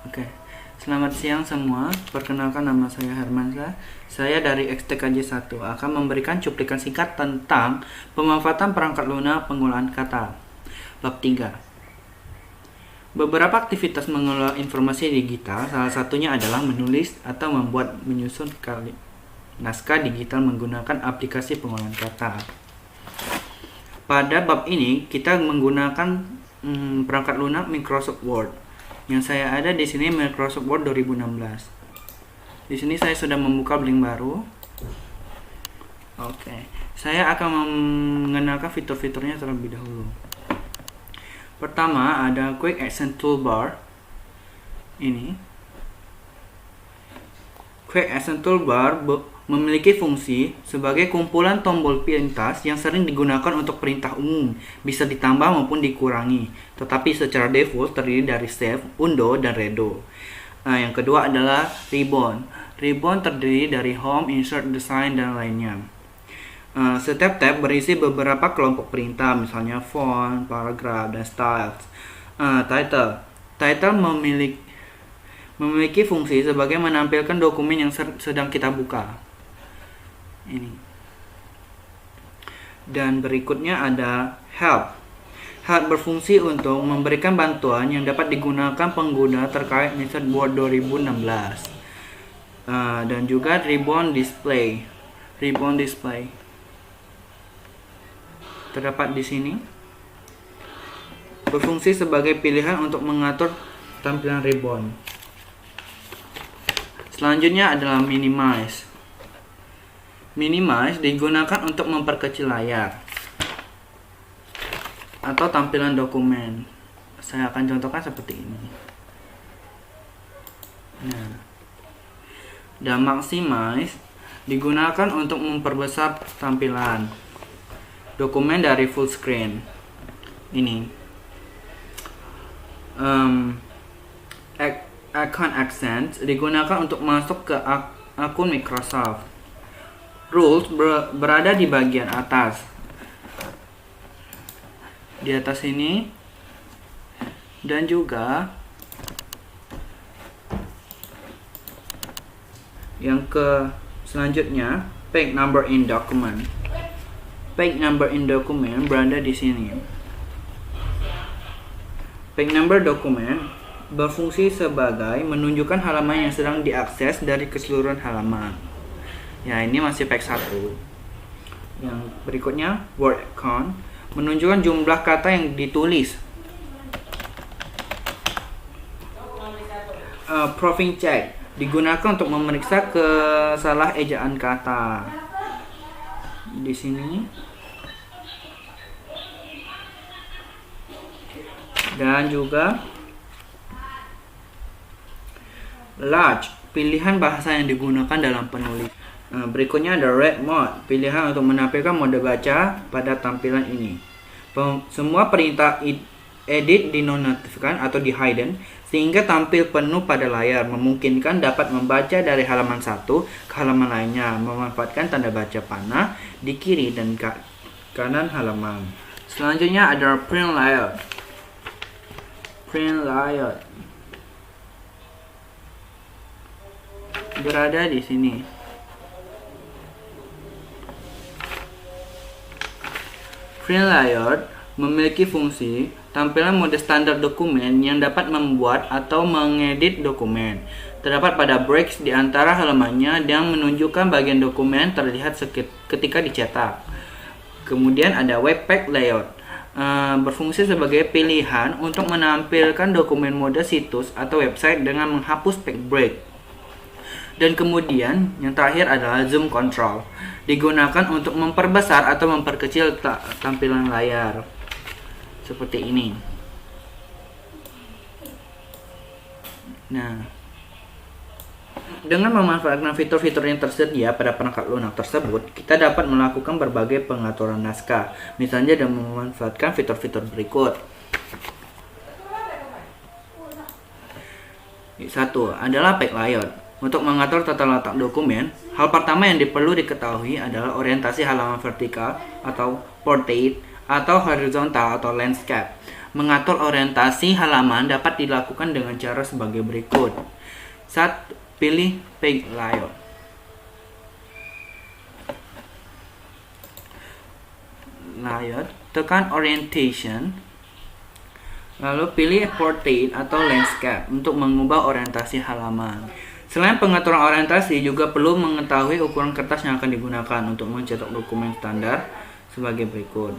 Oke, selamat siang semua. Perkenalkan, nama saya Hermansyah. Saya dari XTKJ 1 akan memberikan cuplikan singkat tentang pemanfaatan perangkat lunak pengolahan kata. Bab 3. Beberapa aktivitas mengolah informasi digital, salah satunya adalah menulis atau menyusun naskah digital menggunakan aplikasi pengolahan kata. Pada bab ini kita menggunakan perangkat lunak Microsoft Word. Yang saya ada di sini Microsoft Word 2016. Di sini saya sudah membuka link baru. Oke, saya akan mengenalkan fitur-fiturnya terlebih dahulu. Pertama ada Quick Action Toolbar. Ini Quick Action Toolbar memiliki fungsi sebagai kumpulan tombol pintas yang sering digunakan untuk perintah umum, bisa ditambah maupun dikurangi, tetapi secara default terdiri dari save, undo, dan redo. Yang kedua adalah ribbon. Ribbon terdiri dari home, insert, design, dan lainnya. Setiap tab berisi beberapa kelompok perintah, misalnya font, paragraf, dan styles. Title memiliki fungsi sebagai menampilkan dokumen yang sedang kita buka. Ini. Dan berikutnya ada help. Help berfungsi untuk memberikan bantuan yang dapat digunakan pengguna terkait Microsoft Word 2016. Dan juga ribbon display. Ribbon display terdapat di sini. Berfungsi sebagai pilihan untuk mengatur tampilan ribbon. Selanjutnya adalah minimize. Minimize digunakan untuk memperkecil layar atau tampilan dokumen. Saya akan contohkan seperti ini. Dan maximize digunakan untuk memperbesar tampilan dokumen dari full screen. Ini. Icon accent digunakan untuk masuk ke akun Microsoft. Rules berada di bagian atas. Di atas ini. Dan juga yang selanjutnya, page number in document. Page number in document berada di sini. Page number document berfungsi sebagai menunjukkan halaman yang sedang diakses dari keseluruhan halaman. Ya, ini masih page 1. Yang berikutnya, word count menunjukkan jumlah kata yang ditulis. Proofing check digunakan untuk memeriksa kesalah ejaan kata. Di sini. Dan juga large, pilihan bahasa yang digunakan dalam penulis. Berikutnya ada read mode, pilihan untuk menampilkan mode baca pada tampilan ini. Semua perintah edit dinonaktifkan atau di hidden sehingga tampil penuh pada layar, memungkinkan dapat membaca dari halaman satu ke halaman lainnya, memanfaatkan tanda baca panah di kiri dan kanan halaman. Selanjutnya ada print layout. Print layout berada di sini. Print layout memiliki fungsi tampilan mode standar dokumen yang dapat membuat atau mengedit dokumen. Terdapat pada breaks di antara halamannya yang menunjukkan bagian dokumen terlihat ketika dicetak. Kemudian ada webpack layout. Berfungsi sebagai pilihan untuk menampilkan dokumen mode situs atau website dengan menghapus page break. Dan kemudian yang terakhir adalah zoom control, digunakan untuk memperbesar atau memperkecil tampilan layar seperti ini. Nah, dengan memanfaatkan fitur-fitur yang tersedia pada perangkat lunak tersebut, kita dapat melakukan berbagai pengaturan naskah, misalnya dengan memanfaatkan fitur-fitur berikut. 1 adalah page layout. Untuk mengatur tata letak dokumen, hal pertama yang perlu diketahui adalah orientasi halaman vertikal atau portrait atau horizontal atau landscape. Mengatur orientasi halaman dapat dilakukan dengan cara sebagai berikut. 1. Pilih page layout. Tekan orientation. Lalu pilih portrait atau landscape untuk mengubah orientasi halaman. Selain pengaturan orientasi, juga perlu mengetahui ukuran kertas yang akan digunakan untuk mencetak dokumen standar sebagai berikut.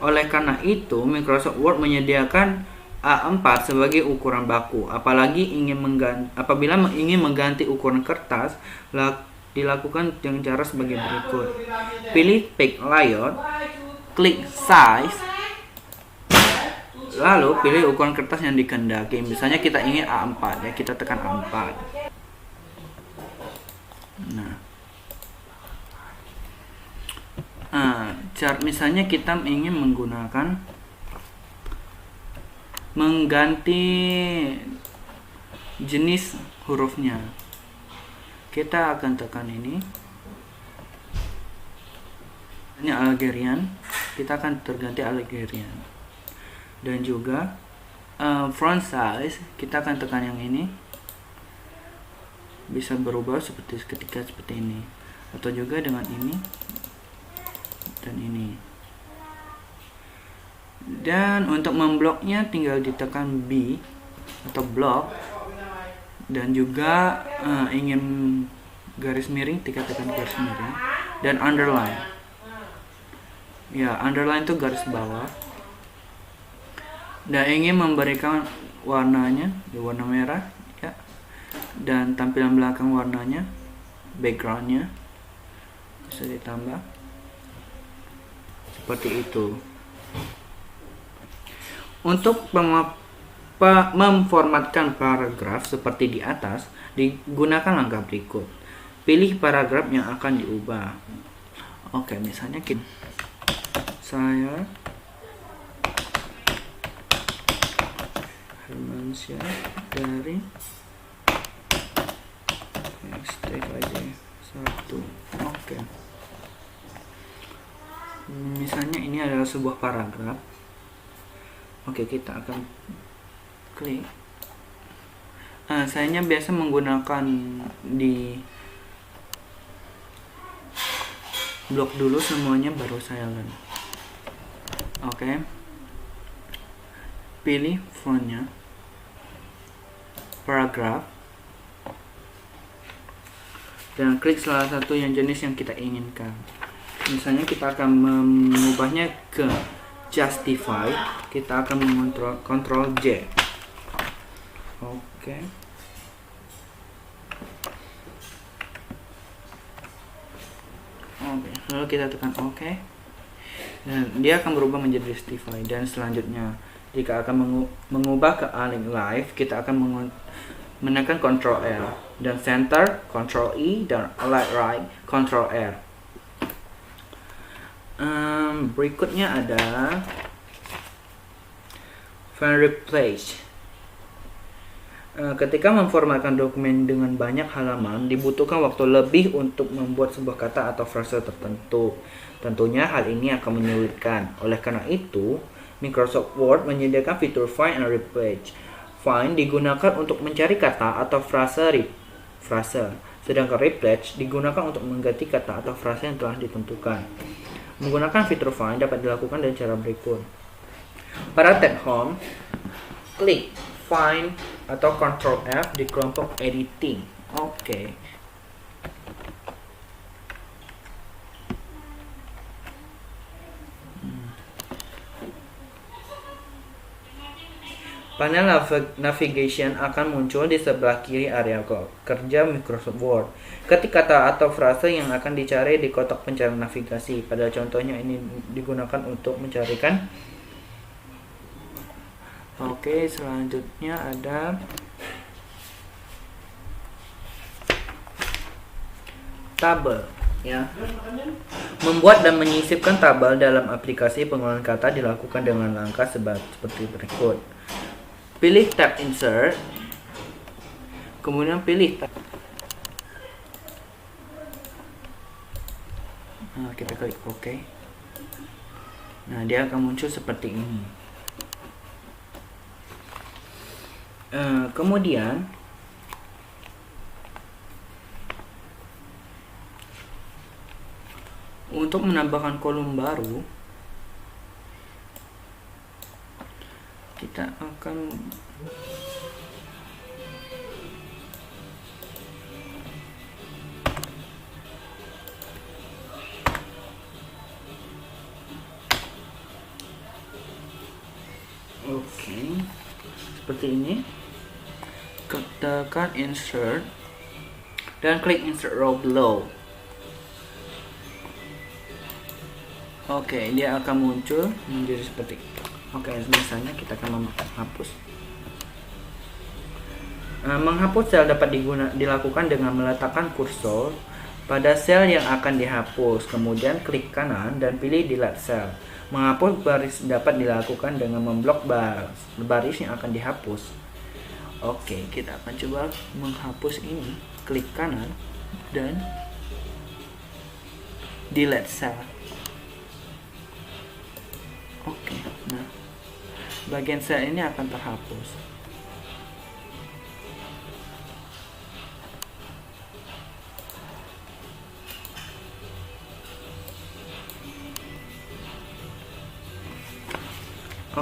Oleh karena itu, Microsoft Word menyediakan A4 sebagai ukuran baku. Apabila ingin mengganti ukuran kertas, dilakukan dengan cara sebagai berikut. Pilih page layout, klik size, lalu pilih ukuran kertas yang dikehendaki. Misalnya kita ingin A4, ya kita tekan A4. Misalnya kita ingin mengganti jenis hurufnya. Kita akan tekan ini Algerian, kita akan terganti Algerian. Dan juga font size, kita akan tekan yang ini, bisa berubah seperti ini, atau juga dengan ini dan ini. Dan untuk membloknya tinggal ditekan B atau blok, dan juga ingin garis miring, tekan garis miring, dan underline. Ya, underline itu garis bawah. Dan ingin memberikan warnanya, warna merah, ya. Dan tampilan belakang warnanya, backgroundnya bisa ditambah seperti itu. Untuk memformatkan paragraf seperti di atas, digunakan langkah berikut. Pilih paragraf yang akan diubah. Oke, misalnya saya Hermansyah dari STKJ 1. Oke. Misalnya ini adalah sebuah paragraf. Oke, kita akan klik. Saya biasa menggunakan di blok dulu semuanya, baru saya run. Oke. Pilih fontnya, paragraf, dan klik salah satu yang jenis yang kita inginkan. Misalnya kita akan mengubahnya ke justify, kita akan mengontrol Ctrl J. Oke. Lalu kita tekan OK. Dan dia akan berubah menjadi justify. Dan selanjutnya, jika akan mengubah ke align live, kita akan menekan Ctrl L, dan center Ctrl E, dan align right Ctrl R. Berikutnya ada find replace. Ketika memformatkan dokumen dengan banyak halaman, dibutuhkan waktu lebih untuk membuat sebuah kata atau frase tertentu. Tentunya hal ini akan menyulitkan. Oleh karena itu, Microsoft Word menyediakan fitur find and replace. Find digunakan untuk mencari kata atau frase, sedangkan replace digunakan untuk mengganti kata atau frase yang telah ditentukan. Menggunakan fitur find dapat dilakukan dengan cara berikut. Pada tab home, klik find atau Ctrl F di kelompok editing. Oke. Panel navigation akan muncul di sebelah kiri area kerja Microsoft Word. Ketik kata atau frase yang akan dicari di kotak pencarian navigasi. Pada contohnya ini digunakan untuk mencarikan. Oke, selanjutnya ada tabel, ya. Membuat dan menyisipkan tabel dalam aplikasi pengulangan kata dilakukan dengan langkah seperti berikut. Pilih tab insert, kemudian pilih tab. Kita klik OK. Nah, dia akan muncul seperti ini. Kemudian untuk menambahkan kolom baru, kita akan seperti ini. Tekan insert dan klik insert row below. Dia akan muncul menjadi seperti itu. Misalnya kita akan menghapus. Menghapus sel dapat dilakukan dengan meletakkan kursor pada sel yang akan dihapus, kemudian klik kanan dan pilih delete cell. Menghapus baris dapat dilakukan dengan memblok baris yang akan dihapus. Kita akan coba menghapus ini. Klik kanan dan delete cell. Nah, bagian sel ini akan terhapus.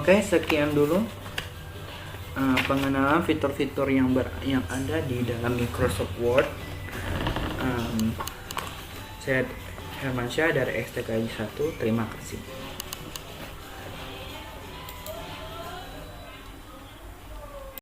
Sekian dulu pengenalan fitur-fitur yang ada di dalam Microsoft Word. Saya Hermansyah dari STKI 1. Terima kasih.